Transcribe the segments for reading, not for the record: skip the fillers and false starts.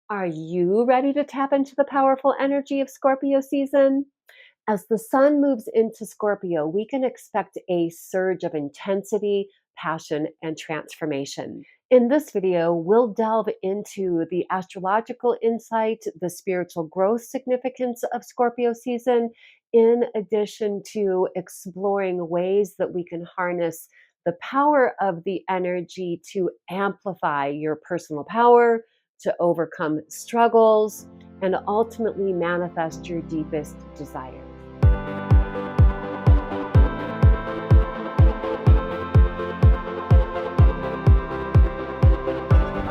Are you ready to tap into the powerful energy of Scorpio season? As the sun moves into Scorpio, we can expect a surge of intensity, passion, and transformation. In this video, we'll delve into the astrological insight, the spiritual growth significance of Scorpio season, in addition to exploring ways that we can harness the power of the energy to amplify your personal power, to overcome struggles, and ultimately manifest your deepest desires.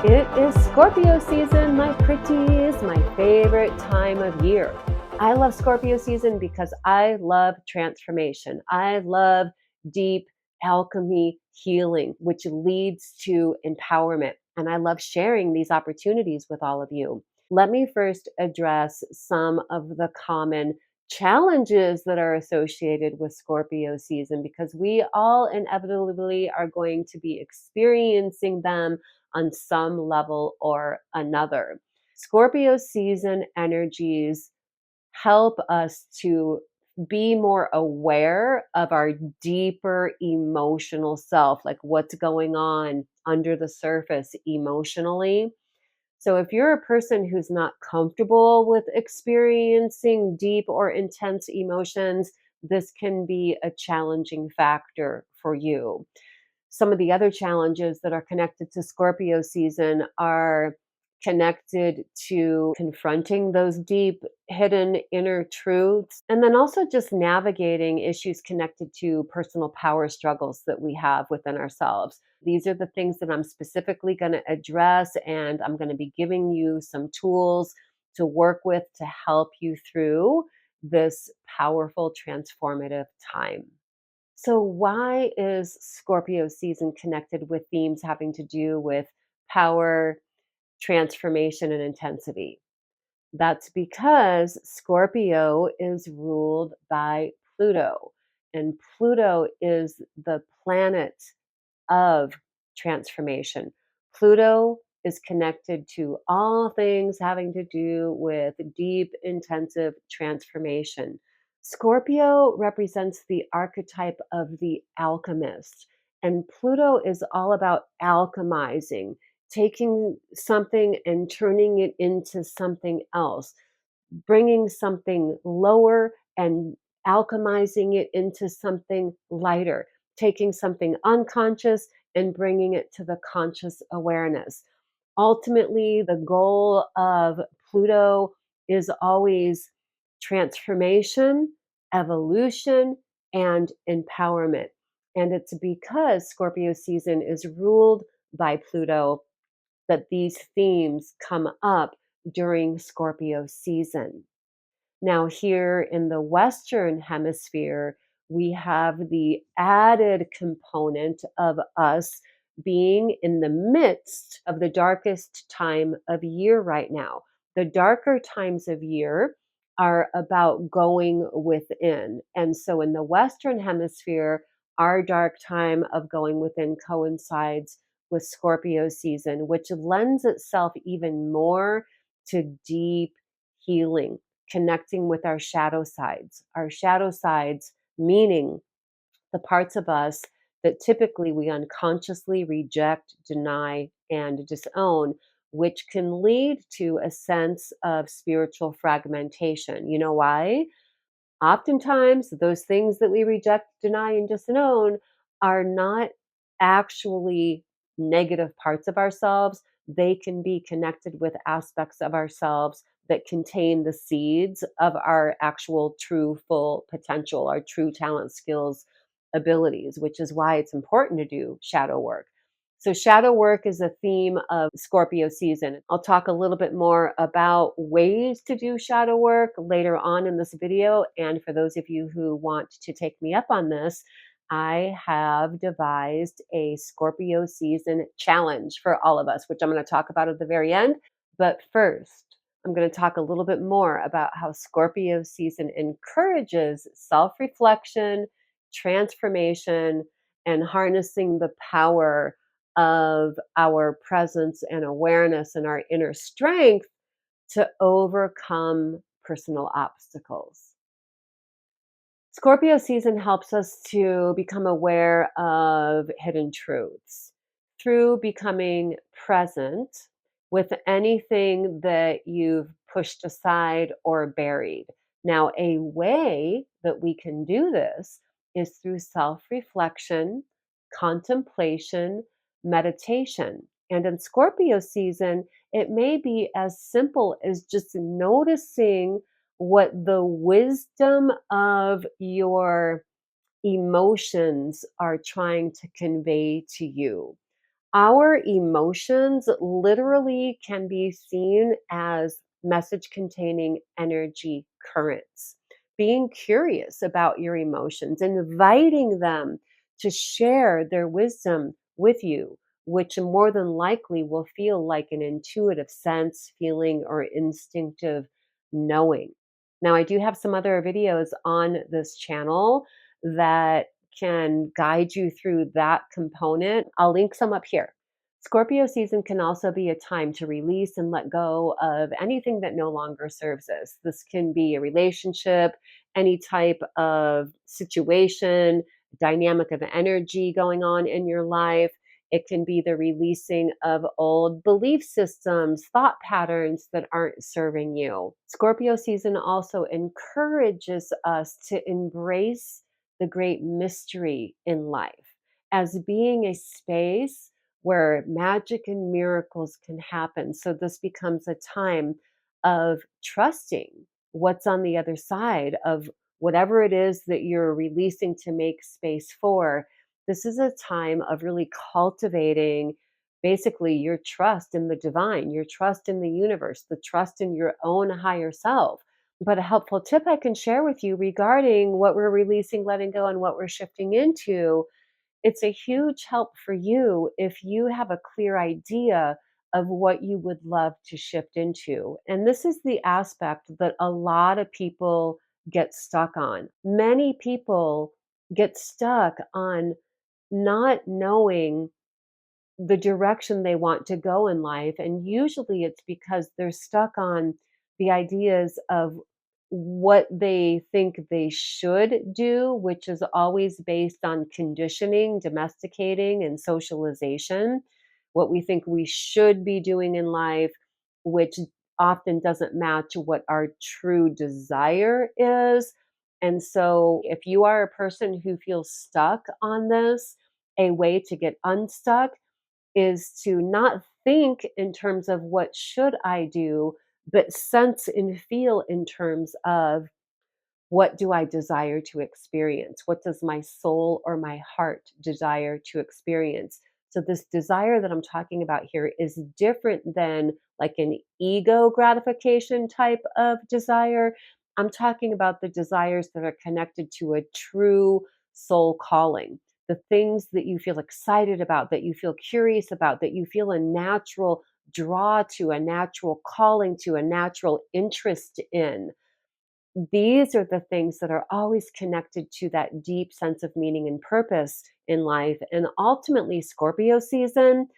It is Scorpio season, my pretties, my favorite time of year. I love Scorpio season because I love transformation. I love deep alchemy healing, which leads to empowerment. And I love sharing these opportunities with all of you. Let me first address some of the common challenges that are associated with Scorpio season, because we all inevitably are going to be experiencing them on some level or another. Scorpio season energies help us to be more aware of our deeper emotional self, like what's going on under the surface emotionally. So if you're a person who's not comfortable with experiencing deep or intense emotions, this can be a challenging factor for you. Some of the other challenges that are connected to Scorpio season are connected to confronting those deep hidden inner truths, and then also just navigating issues connected to personal power struggles that we have within ourselves. These are the things that I'm specifically going to address, and I'm going to be giving you some tools to work with to help you through this powerful transformative time. So, why is Scorpio season connected with themes having to do with power, transformation, and intensity? That's because Scorpio is ruled by Pluto, and Pluto is the planet of transformation. Pluto is connected to all things having to do with deep, intensive transformation. Scorpio represents the archetype of the alchemist, and Pluto is all about alchemizing, taking something and turning it into something else, bringing something lower and alchemizing it into something lighter, taking something unconscious and bringing it to the conscious awareness. Ultimately, the goal of Pluto is always transformation, evolution, and empowerment. And it's because Scorpio season is ruled by Pluto that these themes come up during Scorpio season. Now, here in the Western Hemisphere, we have the added component of us being in the midst of the darkest time of year right now. The darker times of year are about going within. And so in the Western Hemisphere, our dark time of going within coincides with Scorpio season, which lends itself even more to deep healing, connecting with our shadow sides. Our shadow sides, meaning the parts of us that typically we unconsciously reject, deny, and disown, which can lead to a sense of spiritual fragmentation. You know why? Oftentimes, those things that we reject, deny, and disown are not actually negative parts of ourselves. They can be connected with aspects of ourselves that contain the seeds of our actual true full potential, our true talent, skills, abilities, which is why it's important to do shadow work. So, shadow work is a theme of Scorpio season. I'll talk a little bit more about ways to do shadow work later on in this video. And for those of you who want to take me up on this, I have devised a Scorpio season challenge for all of us, which I'm going to talk about at the very end. But first, I'm going to talk a little bit more about how Scorpio season encourages self-reflection, transformation, and harnessing the power of our presence and awareness and our inner strength to overcome personal obstacles. Scorpio season helps us to become aware of hidden truths through becoming present with anything that you've pushed aside or buried. Now, a way that we can do this is through self reflection, contemplation, meditation. And in Scorpio season, it may be as simple as just noticing what the wisdom of your emotions are trying to convey to you. Our emotions literally can be seen as message containing energy currents. Being curious about your emotions, inviting them to share their wisdom with you, which more than likely will feel like an intuitive sense, feeling, or instinctive knowing. Now, I do have some other videos on this channel that can guide you through that component. I'll link some up here. Scorpio season can also be a time to release and let go of anything that no longer serves us. This can be a relationship, any type of situation, dynamic of energy going on in your life. It can be the releasing of old belief systems, thought patterns that aren't serving you. Scorpio season also encourages us to embrace the great mystery in life as being a space where magic and miracles can happen. So this becomes a time of trusting what's on the other side of whatever it is that you're releasing to make space for. This is a time of really cultivating basically your trust in the divine, your trust in the universe, the trust in your own higher self. But a helpful tip I can share with you regarding what we're releasing, letting go, and what we're shifting into, it's a huge help for you if you have a clear idea of what you would love to shift into. And this is the aspect that a lot of people get stuck on. Many people get stuck on not knowing the direction they want to go in life. And usually it's because they're stuck on the ideas of what they think they should do, which is always based on conditioning, domesticating, and socialization. What we think we should be doing in life, which often doesn't match what our true desire is. And so, if you are a person who feels stuck on this, a way to get unstuck is to not think in terms of what should I do, but sense and feel in terms of what do I desire to experience? What does my soul or my heart desire to experience? So, this desire that I'm talking about here is different than like an ego gratification type of desire. I'm talking about the desires that are connected to a true soul calling, the things that you feel excited about, that you feel curious about, that you feel a natural draw to, a natural calling to, a natural interest in. These are the things that are always connected to that deep sense of meaning and purpose in life. And ultimately, Scorpio season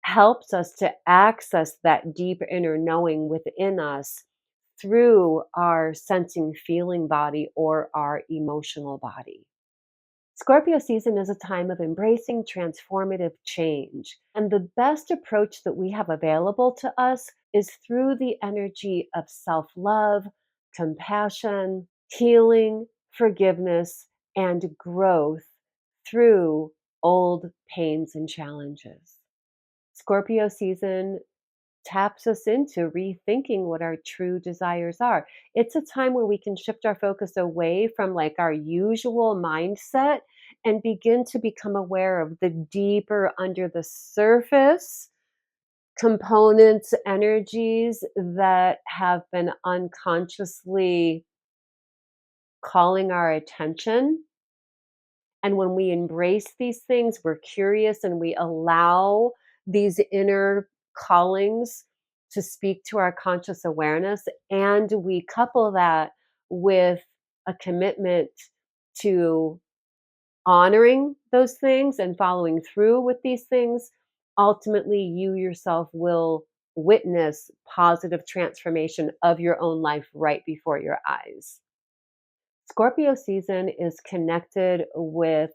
helps us to access that deep inner knowing within us through our sensing feeling body or our emotional body. Scorpio season is a time of embracing transformative change. And the best approach that we have available to us is through the energy of self love, compassion, healing, forgiveness, and growth through old pains and challenges. Scorpio season taps us into rethinking what our true desires are. It's a time where we can shift our focus away from like our usual mindset and begin to become aware of the deeper under the surface components, energies that have been unconsciously calling our attention. And when we embrace these things, we're curious and we allow these inner callings to speak to our conscious awareness. And we couple that with a commitment to honoring those things and following through with these things. Ultimately, you yourself will witness positive transformation of your own life right before your eyes. Scorpio season is connected with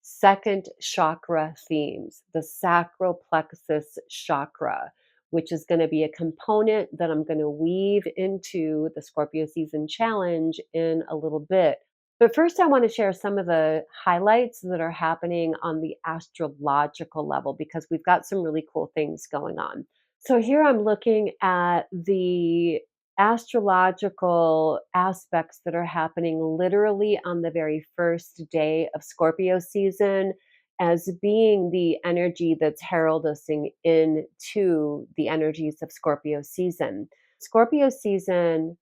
second chakra themes, the sacral plexus chakra, which is going to be a component that I'm going to weave into the Scorpio season challenge in a little bit. But first, I want to share some of the highlights that are happening on the astrological level because we've got some really cool things going on. So here I'm looking at the astrological aspects that are happening literally on the very first day of Scorpio season as being the energy that's heralding into the energies of Scorpio season. Scorpio season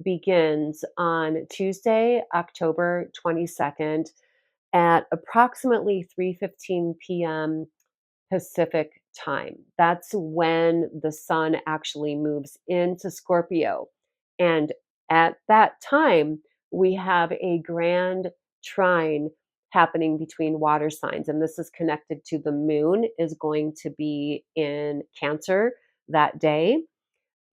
begins on Tuesday, October 22nd at approximately 3:15 p.m. Pacific time. That's when the sun actually moves into Scorpio. And at that time, we have a grand trine happening between water signs. And this is connected to the moon is going to be in Cancer that day.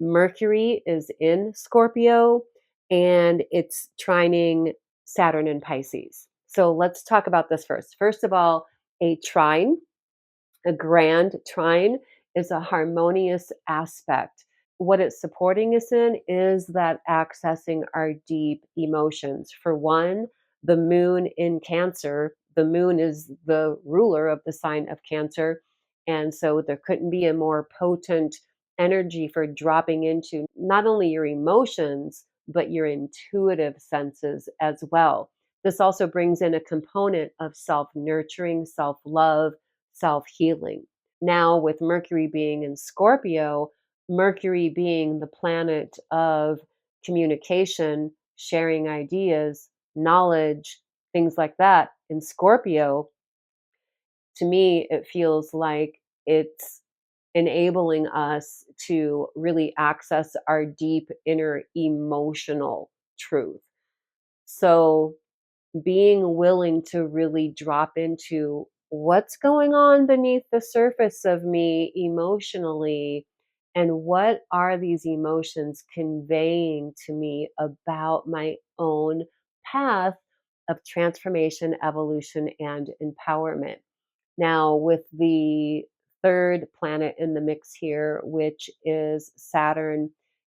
Mercury is in Scorpio and it's trining Saturn in Pisces. So let's talk about this first. First of all, a trine, a grand trine, is a harmonious aspect. What it's supporting us in is that accessing our deep emotions. For one, the moon in Cancer, the moon is the ruler of the sign of Cancer. And so there couldn't be a more potent energy for dropping into not only your emotions, but your intuitive senses as well. This also brings in a component of self nurturing, self love, self healing. Now, with Mercury being in Scorpio, Mercury being the planet of communication, sharing ideas, knowledge, things like that, in Scorpio, to me, it feels like it's enabling us to really access our deep inner emotional truth. So, being willing to really drop into what's going on beneath the surface of me emotionally and what are these emotions conveying to me about my own path of transformation, evolution, and empowerment. Now, with the third planet in the mix here, which is Saturn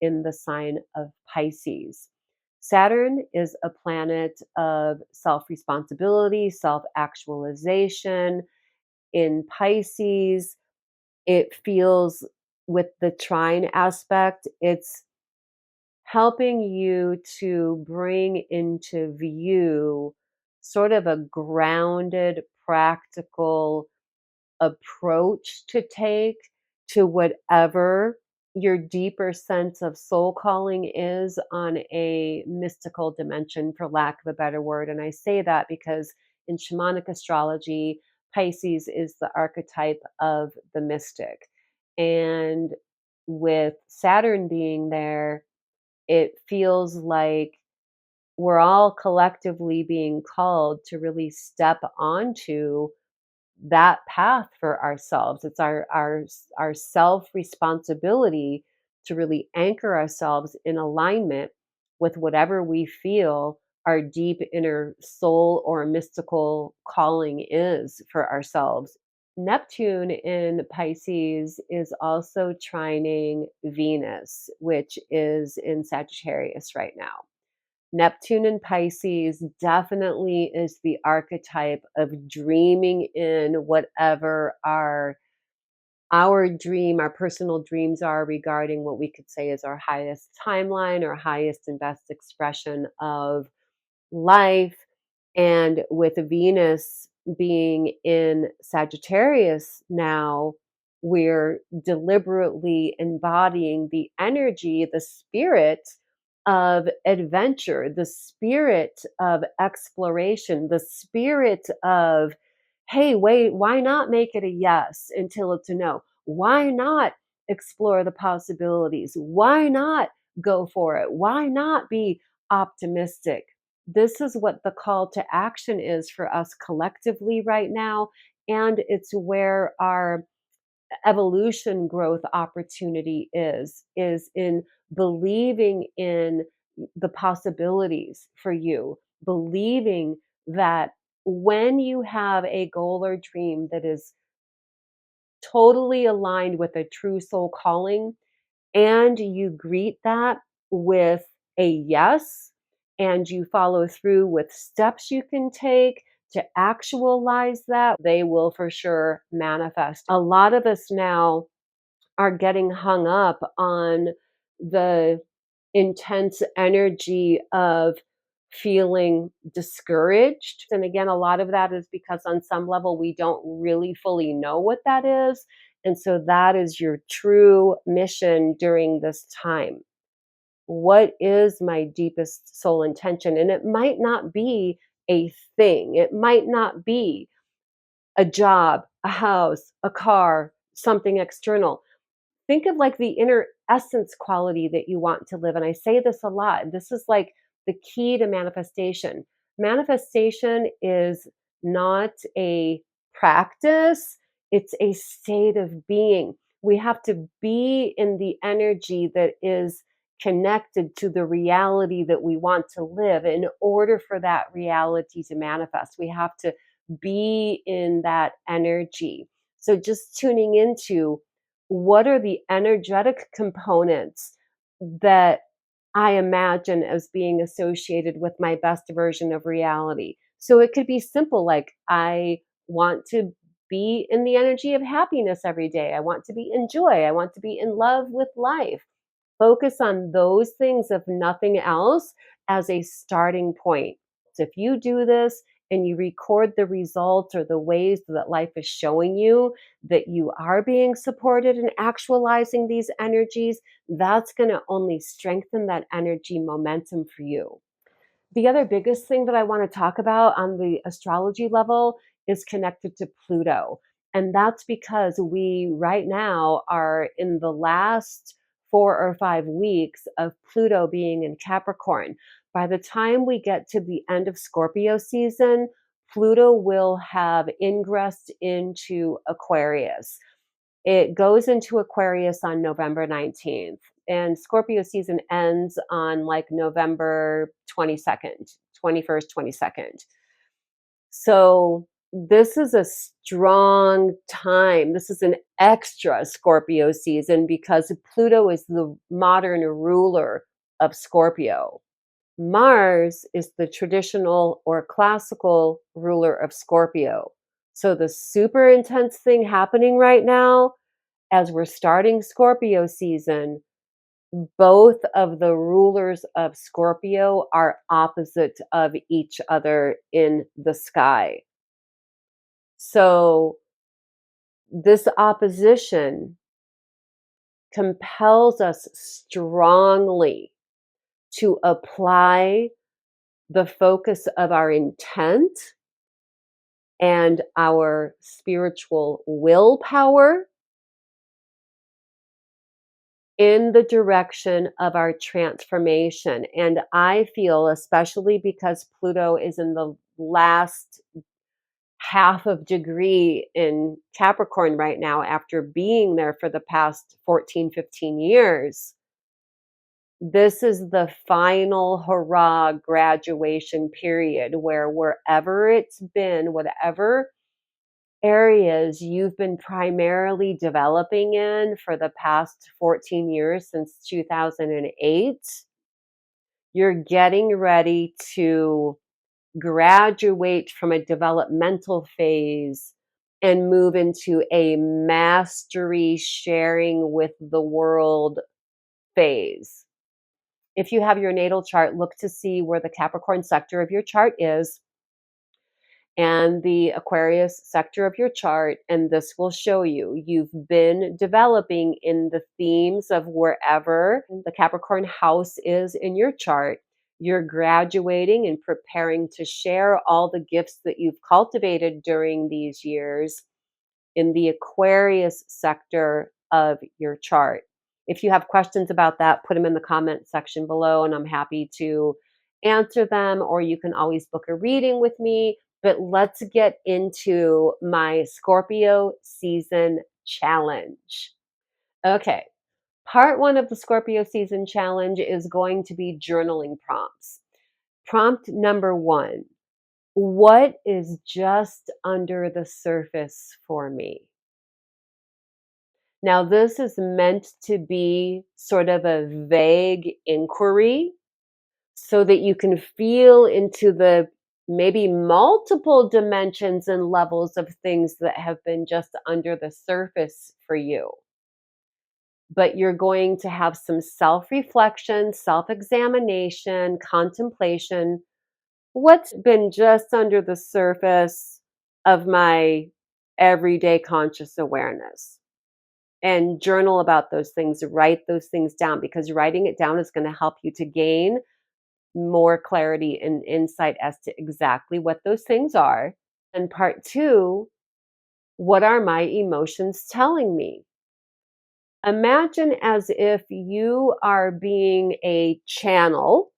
in the sign of Pisces. Saturn is a planet of self responsibility, self actualization. In Pisces, it feels with the trine aspect, it's helping you to bring into view sort of a grounded, practical approach to take to whatever your deeper sense of soul calling is on a mystical dimension, for lack of a better word. And I say that because in shamanic astrology, Pisces is the archetype of the mystic. And with Saturn being there, it feels like we're all collectively being called to really step onto that path for ourselves. It's our self responsibility to really anchor ourselves in alignment with whatever we feel our deep inner soul or mystical calling is for ourselves. Neptune in Pisces is also trining Venus, which is in Sagittarius right now. Neptune in Pisces definitely is the archetype of dreaming in whatever our dream, our personal dreams are regarding what we could say is our highest timeline or highest and best expression of life. And with Venus being in Sagittarius now, we're deliberately embodying the energy, the spirit of adventure, the spirit of exploration, the spirit of, hey, wait, why not make it a yes until it's a no? Why not explore the possibilities? Why not go for it? Why not be optimistic? This is what the call to action is for us collectively right now. And it's where our evolution growth opportunity is in believing in the possibilities for you, believing that when you have a goal or dream that is totally aligned with a true soul calling, and you greet that with a yes, and you follow through with steps you can take to actualize that, they will for sure manifest. A lot of us now are getting hung up on the intense energy of feeling discouraged. And again, a lot of that is because on some level we don't really fully know what that is. And so that is your true mission during this time. What is my deepest soul intention? And it might not be a thing, it might not be a job, a house, a car, something external. Think of like the inner essence quality that you want to live. And I say this a lot. This is like the key to manifestation. Manifestation is not a practice, it's a state of being. We have to be in the energy that is connected to the reality that we want to live in order for that reality to manifest. We have to be in that energy. So just tuning into what are the energetic components that I imagine as being associated with my best version of reality. So it could be simple, like I want to be in the energy of happiness every day. I want to be in joy. I want to be in love with life. Focus on those things, if nothing else, as a starting point. So if you do this and you record the results or the ways that life is showing you that you are being supported and actualizing these energies, that's going to only strengthen that energy momentum for you. The other biggest thing that I want to talk about on the astrology level is connected to Pluto. And that's because we right now are in the last 4 or 5 weeks of Pluto being in Capricorn. By the time we get to the end of Scorpio season, Pluto will have ingressed into Aquarius. It goes into Aquarius on November 19th, and Scorpio season ends on like November 22nd, 21st, 22nd. So this is a strong time. This is an extra Scorpio season because Pluto is the modern ruler of Scorpio. Mars is the traditional or classical ruler of Scorpio. So the super intense thing happening right now as we're starting Scorpio season, both of the rulers of Scorpio are opposite of each other in the sky. So this opposition compels us strongly to apply the focus of our intent and our spiritual willpower in the direction of our transformation. And I feel, especially because Pluto is in the last half of degree in Capricorn right now, after being there for the past 14, 15 years, this is the final hurrah graduation period where wherever it's been, whatever areas you've been primarily developing in for the past 14 years since 2008, you're getting ready to graduate from a developmental phase and move into a mastery sharing with the world phase. If you have your natal chart, look to see where the Capricorn sector of your chart is and the Aquarius sector of your chart, and this will show you you've been developing in the themes of wherever the Capricorn house is in your chart. You're graduating and preparing to share all the gifts that you've cultivated during these years in the Aquarius sector of your chart. If you have questions about that, put them in the comment section below and I'm happy to answer them, or you can always book a reading with me. But let's get into my Scorpio season challenge. Okay, part one of the Scorpio season challenge is going to be journaling prompts. Prompt number one: what is just under the surface for me? Now, this is meant to be sort of a vague inquiry so that you can feel into the maybe multiple dimensions and levels of things that have been just under the surface for you. But you're going to have some self reflection, self examination, contemplation. What's been just under the surface of my everyday conscious awareness? And journal about those things, write those things down, because writing it down is going to help you to gain more clarity and insight as to exactly what those things are. And part two: what are my emotions telling me? Imagine as if you are being a channel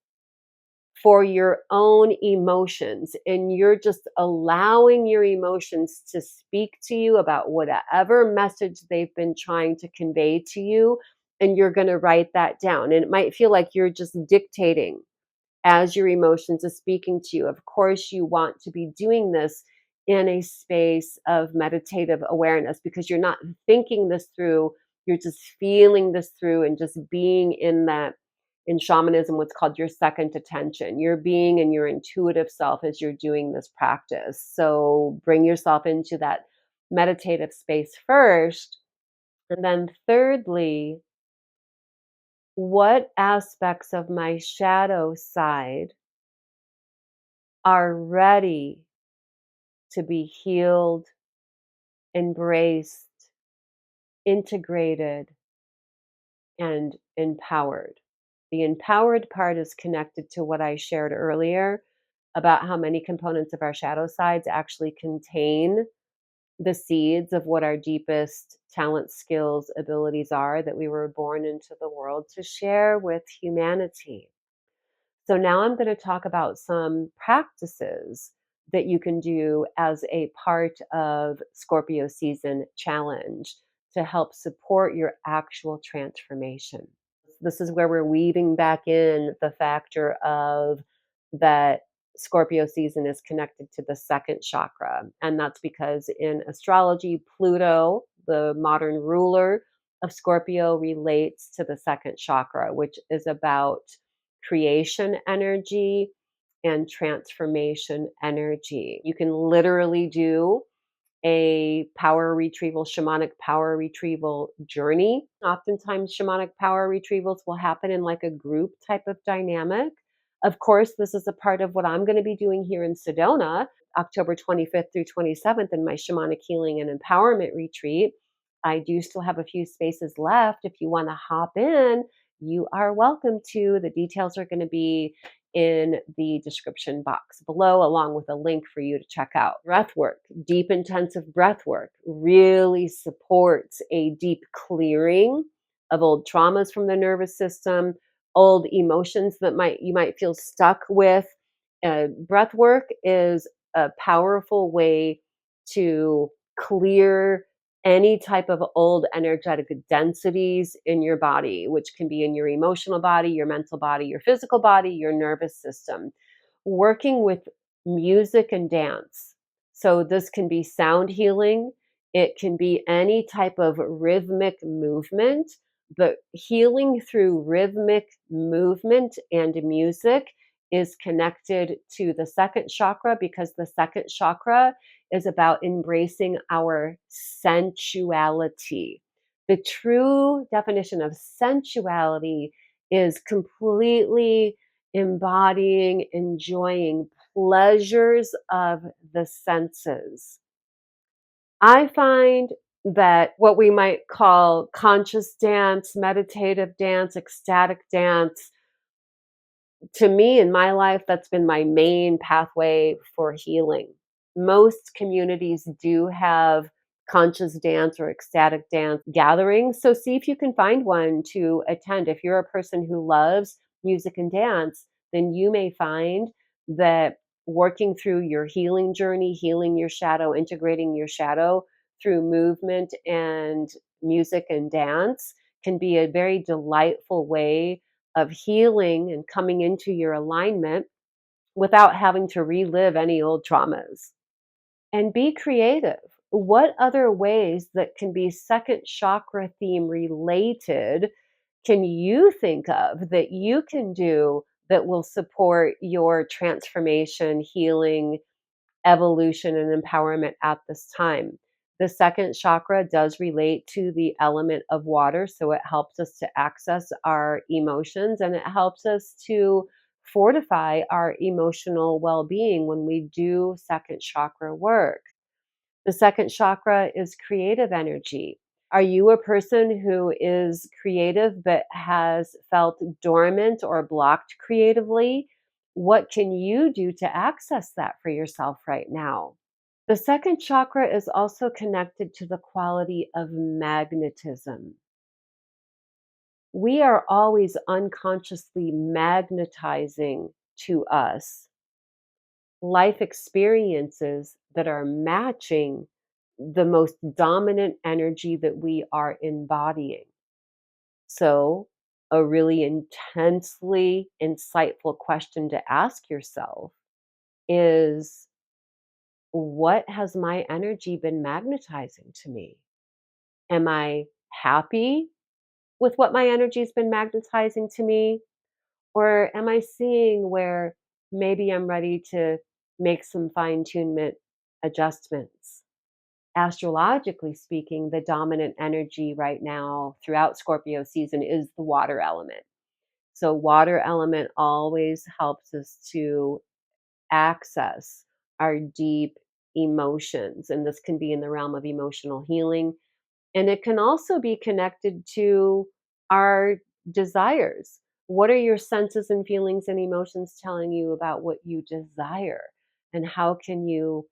for your own emotions, and you're just allowing your emotions to speak to you about whatever message they've been trying to convey to you, and you're going to write that down. And it might feel like you're just dictating as your emotions are speaking to you. Of course, you want to be doing this in a space of meditative awareness, because you're not thinking this through, you're just feeling this through and just being in that. In shamanism, what's called your second attention. You're being in your intuitive self as you're doing this practice. So bring yourself into that meditative space first. And then, thirdly, what aspects of my shadow side are ready to be healed, embraced, integrated, and empowered? The empowered part is connected to what I shared earlier about how many components of our shadow sides actually contain the seeds of what our deepest talents, skills, abilities are that we were born into the world to share with humanity. So now I'm going to talk about some practices that you can do as a part of Scorpio season challenge to help support your actual transformation. This is where we're weaving back in the factor of that Scorpio season is connected to the second chakra. And that's because in astrology, Pluto, the modern ruler of Scorpio, relates to the second chakra, which is about creation energy and transformation energy. You can literally do a power retrieval, shamanic power retrieval journey. Oftentimes, shamanic power retrievals will happen in like a group type of dynamic. Of course, this is a part of what I'm going to be doing here in Sedona, October 25th through 27th, in my shamanic healing and empowerment retreat. I do still have a few spaces left. If you want to hop in, you are welcome to. The details are going to be in the description box below, along with a link for you to check out. Breathwork, deep intensive breathwork, really supports a deep clearing of old traumas from the nervous system, old emotions that you might feel stuck with. Breathwork is a powerful way to clear any type of old energetic densities in your body, which can be in your emotional body, your mental body, your physical body, your nervous system. Working with music and dance. So this can be sound healing. It can be any type of rhythmic movement, but healing through rhythmic movement and music is connected to the second chakra, because the second chakra is about embracing our sensuality. The true definition of sensuality is completely embodying, enjoying pleasures of the senses. I find that what we might call conscious dance, meditative dance, ecstatic dance, to me in my life, that's been my main pathway for healing. Most communities do have conscious dance or ecstatic dance gatherings. So see if you can find one to attend. If you're a person who loves music and dance, then you may find that working through your healing journey, healing your shadow, integrating your shadow through movement and music and dance can be a very delightful way of healing and coming into your alignment without having to relive any old traumas. And be creative. What other ways that can be second chakra theme related can you think of that you can do that will support your transformation, healing, evolution, and empowerment at this time? The second chakra does relate to the element of water, so it helps us to access our emotions and it helps us to fortify our emotional well being when we do second chakra work. The second chakra is creative energy. Are you a person who is creative but has felt dormant or blocked creatively? What can you do to access that for yourself right now? The second chakra is also connected to the quality of magnetism. We are always unconsciously magnetizing to us life experiences that are matching the most dominant energy that we are embodying. So, a really intensely insightful question to ask yourself is, what has my energy been magnetizing to me? Am I happy with what my energy's been magnetizing to me? Or am I seeing where maybe I'm ready to make some fine tunement adjustments? Astrologically speaking, the dominant energy right now throughout Scorpio season is the water element. So, water element always helps us to access our deep emotions. And this can be in the realm of emotional healing, and it can also be connected to our desires. What are your senses and feelings and emotions telling you about what you desire? And how can you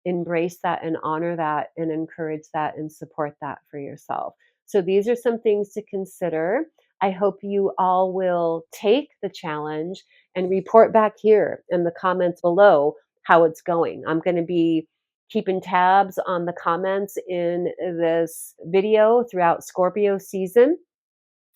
embrace that and honor that and encourage that and support that for yourself? So, these are some things to consider. I hope you all will take the challenge and report back here in the comments below how it's going. I'm going to be keeping tabs on the comments in this video throughout Scorpio season.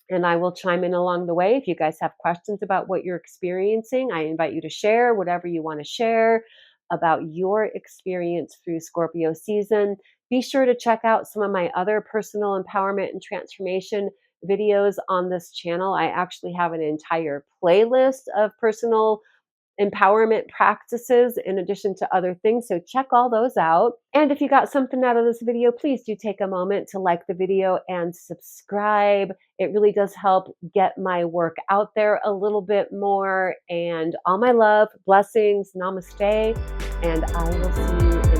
And I will chime in along the way. If you guys have questions about what you're experiencing, I invite you to share whatever you want to share about your experience through Scorpio season. Be sure to check out some of my other personal empowerment and transformation videos on this channel. I actually have an entire playlist of personal empowerment practices in addition to other things. So check all those out. And if you got something out of this video, please do take a moment to like the video and subscribe. It really does help get my work out there a little bit more. And all my love, blessings, namaste, and I will see you